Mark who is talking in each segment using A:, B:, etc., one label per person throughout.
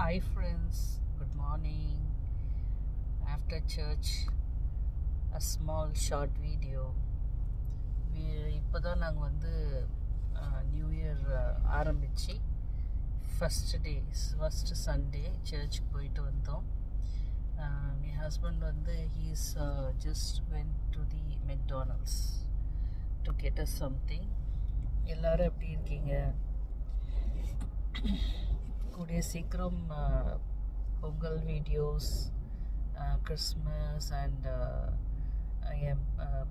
A: Hi friends, good morning. After church, a small short video. இப்போதான் நாங்கள் வந்து new year ஆரம்பித்து ஃபஸ்ட்டு சண்டே சர்ச்சுக்கு போயிட்டு வந்தோம். என் ஹஸ்பண்ட் வந்து he's just went to the McDonald's to get us something. எல்லோரும் எப்படி இருக்கீங்க? கூடிய சீக்கிரம் பொங்கல் வீடியோஸ், கிறிஸ்மஸ் அண்ட் என்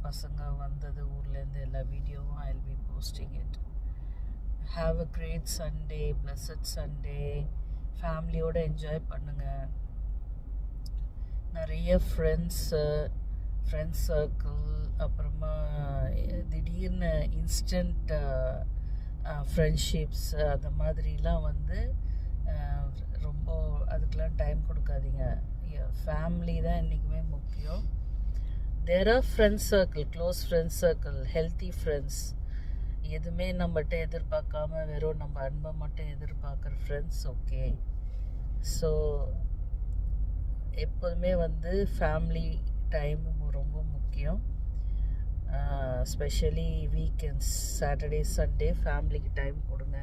A: பசங்க வந்தது ஊர்லேருந்து எல்லா வீடியோவும் I will be posting it. Have a great Sunday, blessed Sunday. ஃபேமிலியோடு என்ஜாய் பண்ணுங்கள். நிறைய ஃப்ரெண்ட்ஸ் சர்க்கிள், அப்புறமா திடீர்னு இன்ஸ்டன்ட் ஃப்ரெண்ட்ஷிப்ஸ் அந்த மாதிரிலாம் வந்து ரொம்ப அதுக்கெலாம் டைம் கொடுக்காதீங்க. ஃபேமிலி தான் என்றைக்குமே முக்கியம். There are friends circle, close friends circle, healthy friends. எதுவுமே நம்மகிட்ட எதிர்பார்க்காம வெறும் நம்ம அன்பை மட்டும் எதிர்பார்க்குற ஃப்ரெண்ட்ஸ் ஓகே. ஸோ எப்போதுமே வந்து ஃபேமிலி டைம் ரொம்ப முக்கியம். ஸ்பெஷலி வீக்கெண்ட்ஸ், சாட்டர்டே சண்டே ஃபேமிலிக்கு டைம் கொடுங்க.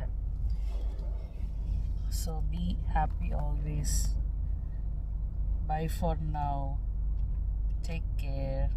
A: So be happy always. Bye for now. Take care.